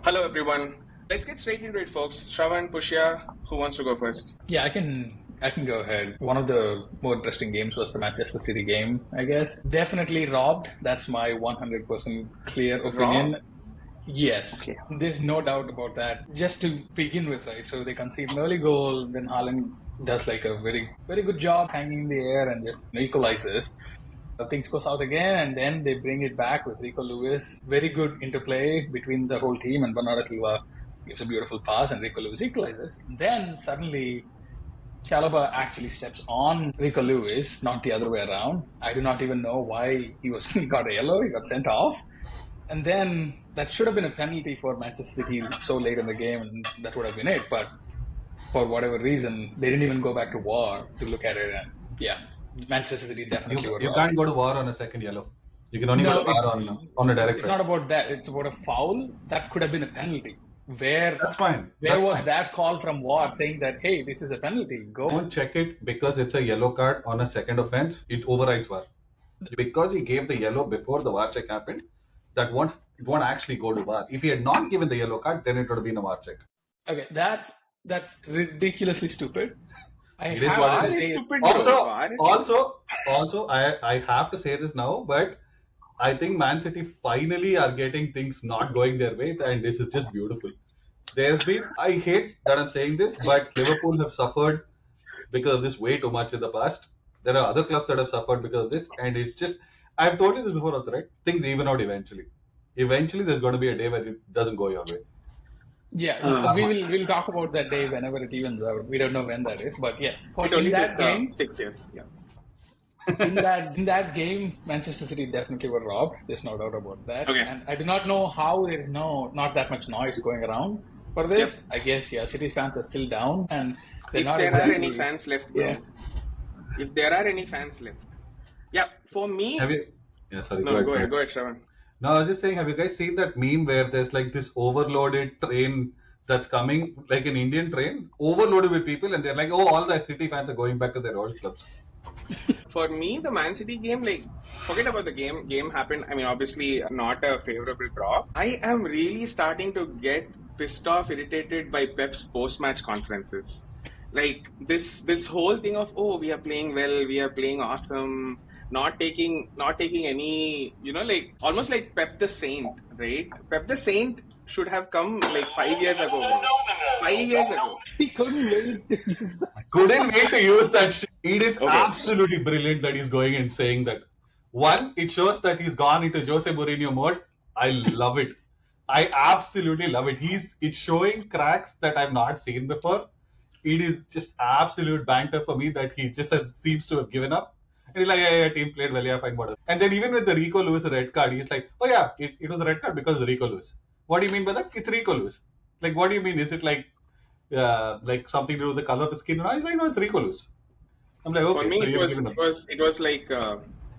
Hello, everyone. Let's get straight into it, folks. Shravan, Pushya, who wants to go first? Yeah, I can go ahead. One of the more interesting games was the Manchester City game, I guess. Definitely robbed. That's my 100% clear opinion. Rob? Yes, Okay. there's no doubt about that. Just to begin with, right? So they concede an early goal, then Haaland does like a very, very good job hanging in the air and just equalizes. Things go south again, and then they bring it back with Rico Lewis. Very good interplay between the whole team, and Bernardo Silva gives a beautiful pass, and Rico Lewis equalizes. Then suddenly, Chalobah actually steps on Rico Lewis, not the other way around. I do not even know why he got a yellow. He got sent off, and then that should have been a penalty for Manchester City so late in the game, and that would have been it. But for whatever reason, they didn't even go back to VAR to look at it, and yeah. Manchester City definitely were You wrong. can't go to VAR on a second yellow. You can only go to VAR on a direct. It's not about that. It's about a foul that could have been a penalty. That's fine. Where was that call from VAR saying that, hey, this is a penalty? Go. Don't check it because it's a yellow card on a second offense. It overrides VAR. Because he gave the yellow before the VAR check happened, it won't actually go to VAR. If he had not given the yellow card, then it would have been a VAR check. Okay, that's ridiculously stupid. I It is have what to it is. say Also, I have to say this now, but I think Man City finally are getting things not going their way, and this is just beautiful. I hate that I'm saying this, but Liverpool have suffered because of this way too much in the past. There are other clubs that have suffered because of this, and it's just, I've told you this before also, right? Things even out eventually. Eventually, there's going to be a day where it doesn't go your way. Yeah, we'll talk about that day whenever it evens out. We don't know when that is, but yeah, It only in that took game, 6 years. Yeah. in that game, Manchester City definitely were robbed. There's no doubt about that. Okay. And I do not know how there's not that much noise going around for this. Yep. I guess City fans are still down, and If there are any fans left, bro. Yeah. If there are any fans left. Yeah, for me. Have you? Yeah, sorry. No, go ahead, Shravan. No, I was just saying, have you guys seen that meme where there's like this overloaded train that's coming, like an Indian train, overloaded with people, and they're like, oh, all the City fans are going back to their old clubs. For me, the Man City game, like, forget about the game. Game happened. I mean, obviously, not a favorable draw. I am really starting to get pissed off, irritated by Pep's post-match conferences. Like this whole thing of, oh, we are playing well, we are playing awesome, not taking any, like almost like Pep the Saint, right? Pep the Saint should have come like 5 years ago, bro. 5 years ago. He couldn't wait to use that. Couldn't wait to use that shit. It is absolutely brilliant that he's going and saying that. One, it shows that he's gone into Jose Mourinho mode. I love it. I absolutely love it. It's showing cracks that I've not seen before. It is just absolute banter for me that he just seems to have given up. And he's like, yeah, team played well, yeah, fine, whatever. And then even with the Rico Lewis red card, he's like, oh yeah, it was a red card because of Rico Lewis. What do you mean by that? It's Rico Lewis. Like, what do you mean? Is it like something to do with the color of his skin? And I was like, no, it's Rico Lewis. I'm like, okay. For me, so it was like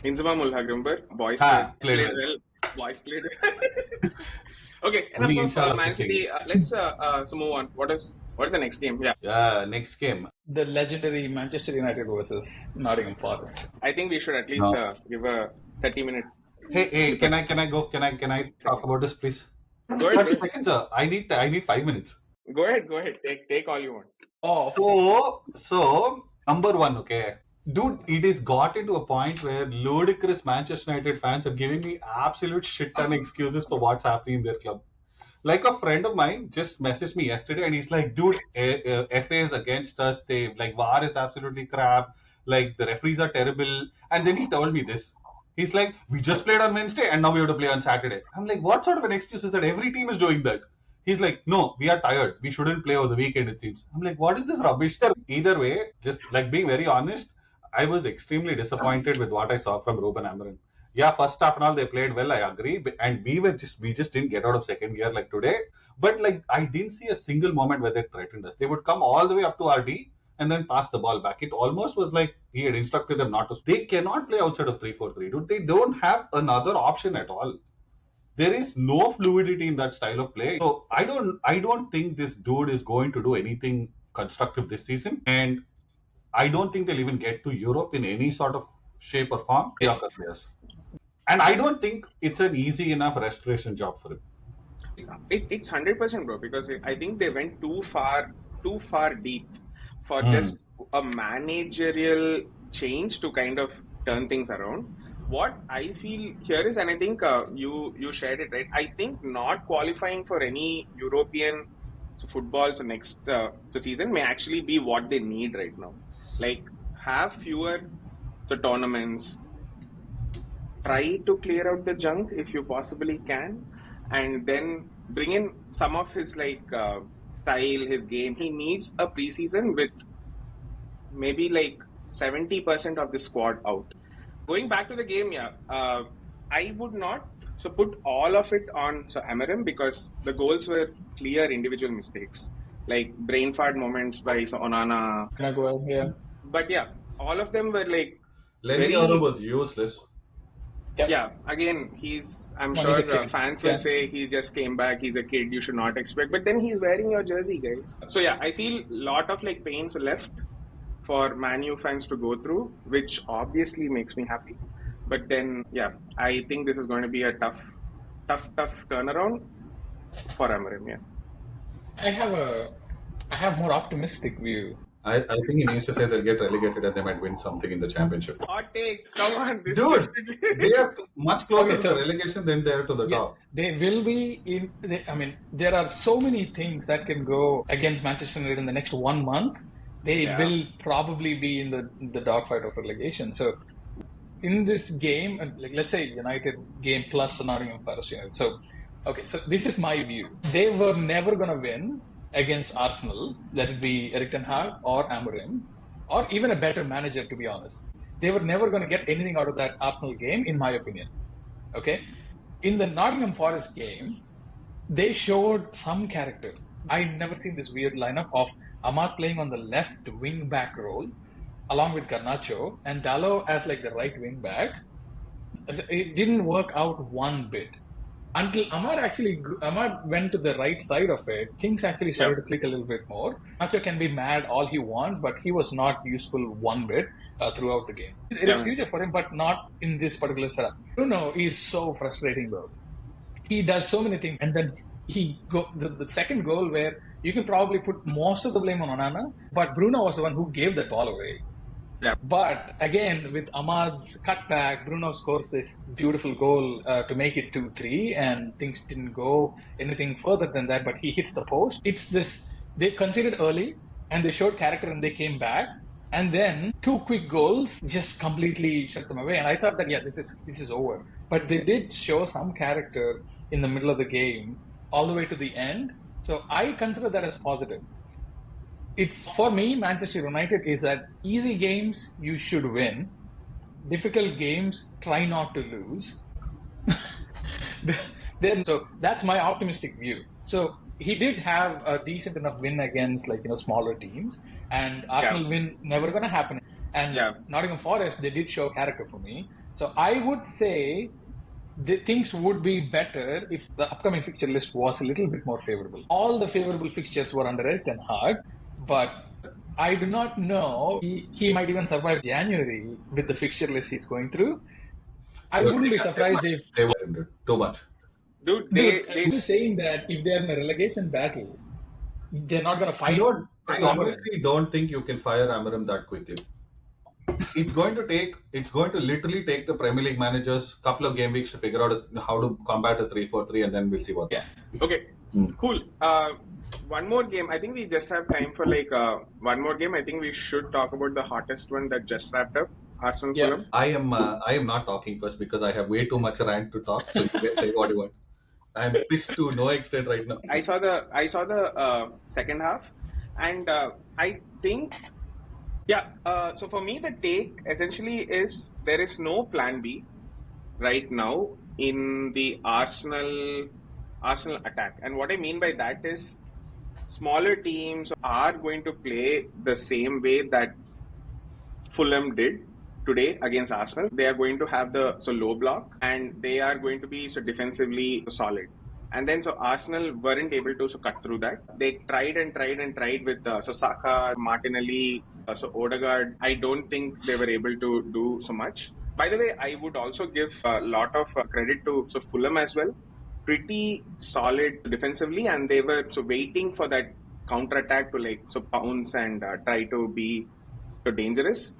Inzama Mulhag, remember? Boys played well. Boys played well. Okay, enough of Man City. Let's move on. What is the next game? Yeah, next game. The legendary Manchester United versus Nottingham Forest. I think we should at least give a 30-minute. Hey, can I go? Can I talk about this, please? Go ahead. 30 seconds, sir. I need 5 minutes. Go ahead. Take all you want. Oh, so number one, okay. Dude, it is got into a point where ludicrous Manchester United fans are giving me absolute shit ton excuses for what's happening in their club. Like a friend of mine just messaged me yesterday and he's like, dude, FA is against us. Like VAR is absolutely crap. Like the referees are terrible. And then he told me this. He's like, we just played on Wednesday and now we have to play on Saturday. I'm like, what sort of an excuse is that? Every team is doing that. He's like, no, we are tired. We shouldn't play over the weekend, it seems. I'm like, what is this rubbish? Either way, just like being very honest, I was extremely disappointed with what I saw from Ruben Amorim. Yeah, first half and all they played well, I agree. And we just didn't get out of second gear like today. But like I didn't see a single moment where they threatened us. They would come all the way up to RD and then pass the ball back. It almost was like he had instructed them not to. They cannot play outside of 3-4-3, dude. They don't have another option at all. There is no fluidity in that style of play. So I don't think this dude is going to do anything constructive this season. And I don't think they'll even get to Europe in any sort of shape or form. Players. And I don't think it's an easy enough restoration job for him. It's 100%, bro, because I think they went too far deep for just a managerial change to kind of turn things around. What I feel here is, and I think you shared it, right? I think not qualifying for any European football next season may actually be what they need right now. Like, have fewer tournaments, try to clear out the junk if you possibly can, and then bring in some of his style, his game. He needs a preseason with maybe 70% of the squad out. Going back to the game, I would not put all of it on Amarim, because the goals were clear individual mistakes, like brain fart moments by Onana. Yeah. But yeah, all of them were Lenny Oro was useless. Yeah, again, I'm sure fans will say he just came back, he's a kid, you should not expect. But then he's wearing your jersey, guys. So yeah, I feel a lot of pains left for Man U fans to go through, which obviously makes me happy. But then, yeah, I think this is going to be a tough turnaround for Amarim. Yeah, I have more optimistic view. I think he needs to say they'll get relegated and they might win something in the championship. Hot take, come on, dude. They are much closer to relegation than they are to the top. They will be there are so many things that can go against Manchester United in the next 1 month. They will probably be in the dogfight of relegation. So in this game, let's say United game plus Nottingham Forest United. So this is my view. They were never going to win against Arsenal, that would be Erik ten Hag or Amarim, or even a better manager, to be honest. They were never going to get anything out of that Arsenal game, in my opinion. Okay? In the Nottingham Forest game, they showed some character. I'd never seen this weird lineup of Amad playing on the left wing back role, along with Garnacho, and Dalot as the right wing back. It didn't work out one bit. Until Amad went to the right side of it, things actually started to click a little bit more. Garnacho can be mad all he wants, but he was not useful one bit throughout the game. It is future for him, but not in this particular setup. Bruno is so frustrating, though. He does so many things, and then the second goal where you can probably put most of the blame on Onana, but Bruno was the one who gave that ball away. Yeah. But again, with Amad's cutback, Bruno scores this beautiful goal to make it 2-3, and things didn't go anything further than that, but he hits the post. It's this, they conceded early, and they showed character, and they came back, and then 2 quick goals just completely shut them away. And I thought that, this is over. But they did show some character in the middle of the game, all the way to the end. So I consider that as positive. It's, for me, Manchester United is that easy games you should win, difficult games try not to lose. So that's my optimistic view. So he did have a decent enough win against smaller teams, and Arsenal win never going to happen. And Nottingham Forest, they did show character for me. So I would say things would be better if the upcoming fixture list was a little bit more favorable. All the favorable fixtures were under Erik ten Hag, but I do not know. He might even survive January with the fixture list he's going through. I wouldn't be surprised if they were too much. Dude, they're saying that if they're in a relegation battle, they're not going to fight. I honestly don't think you can fire Amarim that quickly. It's going to literally take the Premier League managers a couple of game weeks to figure out how to combat a 3-4-3, and then we'll see what. Yeah. Okay. Cool. One more game. I think we just have time for one more game. I think we should talk about the hottest one that just wrapped up. Arsenal Fulham. I am not talking first because I have way too much rant to talk. So you guys say what you want. I'm pissed to no extent right now. I saw the second half, and I think. So for me, the take essentially is there is no plan B right now in the Arsenal attack. And what I mean by that is smaller teams are going to play the same way that Fulham did today against Arsenal. They are going to have the low block, and they are going to be defensively solid. And then Arsenal weren't able to cut through that. They tried with Saka, Martinelli, Odegaard. I don't think they were able to do so much. By the way, I would also give a lot of credit to Fulham as well. pretty solid defensively, and they were waiting for that counter-attack to pounce and try to be so dangerous.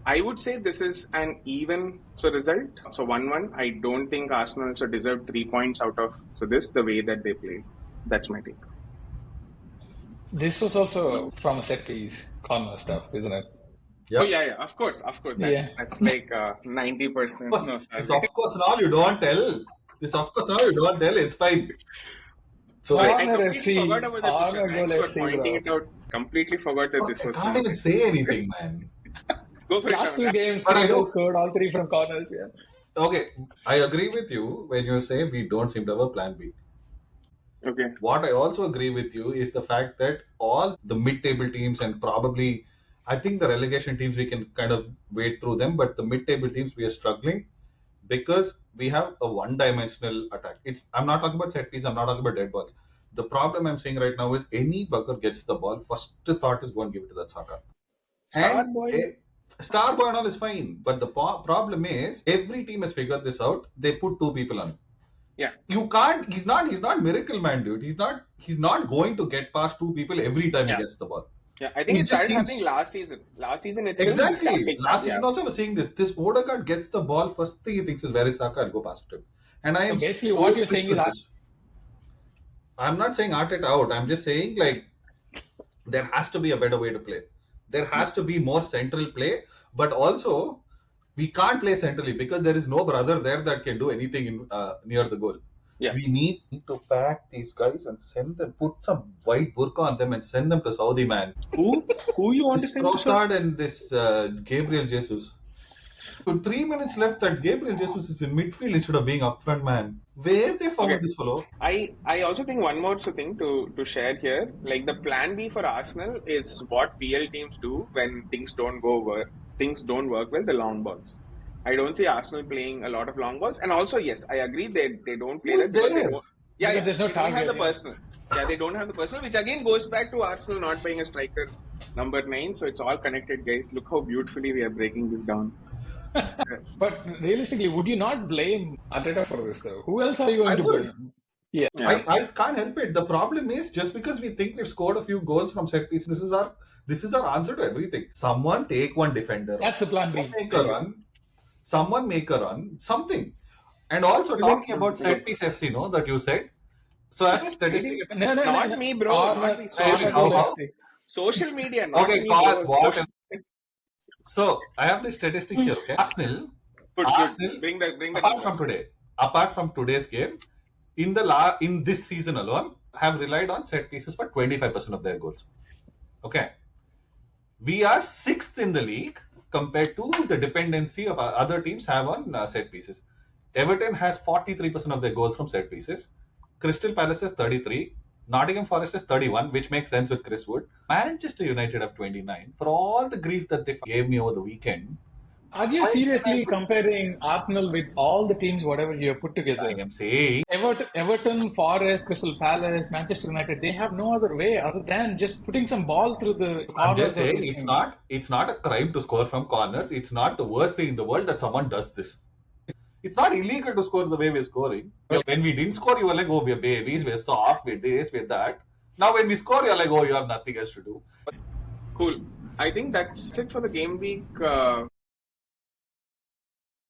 I would say this is an even result. So 1-1. I don't think Arsenal deserved 3 points out of this the way that they played. That's my take. This was also from a set piece corner stuff, isn't it? Yep. Oh yeah, of course. That's like 90%. No, This of course now you don't tell. It's fine. So I Corner completely FC, forgot about that. corner Thanks goal for FC, pointing bro. it out. Completely forgot that this I was. can't even say anything, man. Go for it, Last Sean. 2 games, But I they don't- scored all 3 from corners. Yeah. Okay, I agree with you when you say we don't seem to have a plan B. Okay. What I also agree with you is the fact that all the mid-table teams and probably, I think the relegation teams, we can kind of wade through them, but the mid-table teams, we are struggling because we have a one-dimensional attack. I'm not talking about set piece, I'm not talking about dead balls. The problem I'm saying right now is any bugger gets the ball, first thought is go and give it to that Saka. Star boy. Star boy and all is fine, but the problem is every team has figured this out. They put 2 people on. Yeah. You can't. He's not miracle man, dude. He's not going to get past 2 people every time he gets the ball. Yeah, I think It it started just seems- happening last season. Last season itself. Exactly. Last season also I was saying this. This Odegaard gets the ball, first thing he thinks is where is Saka? I'll go past him. And I So am basically what you're pissed saying with is this. I'm not saying Arteta out. I'm just saying like there has to be a better way to play. There has to be more central play, but also we can't play centrally because there is no brother there that can do anything in, near the goal. Yeah. We need to pack these guys and send them, put some white burqa on them and send them to Saudi, man. Who you want to This say? Trossard and this Gabriel Jesus. With 3 minutes left, that Gabriel Jesus is in midfield instead of being up front, man. Where they found this fellow? I also think one more thing to share here. Like the plan B for Arsenal is what PL teams do when things don't work well, the long balls. I don't see Arsenal playing a lot of long balls. And also, yes, I agree they don't play Who's that because there? Because there's no they don't have target, the yeah. personal. Yeah, they don't have the personal, which again goes back to Arsenal not playing a striker number 9. So it's all connected, guys. Look how beautifully we are breaking this down. But realistically, would you not blame Arteta for this though? Who else are you going I to would. blame? Yeah. I can't help it. The problem is just because we think we've scored a few goals from set pieces, this is our answer to everything. Someone take one defender. That's the plan B. Someone make a run. Something. And also talking about set piece FC, no, that you said. So as a statistic, No, Not me, bro. Not me. Corner How- goal how- FC. Social media, not okay, me. call bro. what? Social- So I have the statistic here. Okay, Arsenal. Good. Arsenal, Bring the apart from today's game, in this season alone, have relied on set pieces for 25% of their goals. Okay, we are 6th in the league compared to the dependency of other teams have on set pieces. Everton has 43% of their goals from set pieces. Crystal Palace has 33. Nottingham Forest has 31, which makes sense with Chris Wood. Manchester United have 29. For all the grief that they gave me over the weekend, Are you seriously comparing Arsenal with all the teams, whatever you have put together? I am saying Everton, Forest, Crystal Palace, Manchester United, they have no other way other than just putting some ball through the I'm corners just of saying this it's not a crime to score from corners. It's not the worst thing in the world that someone does this. It's not illegal to score the way we're scoring. When we didn't score, you were like, oh, we're babies, we're soft, we're this, we're that. Now when we score, you're like, oh, you have nothing else to do. Cool. I think that's it for the game week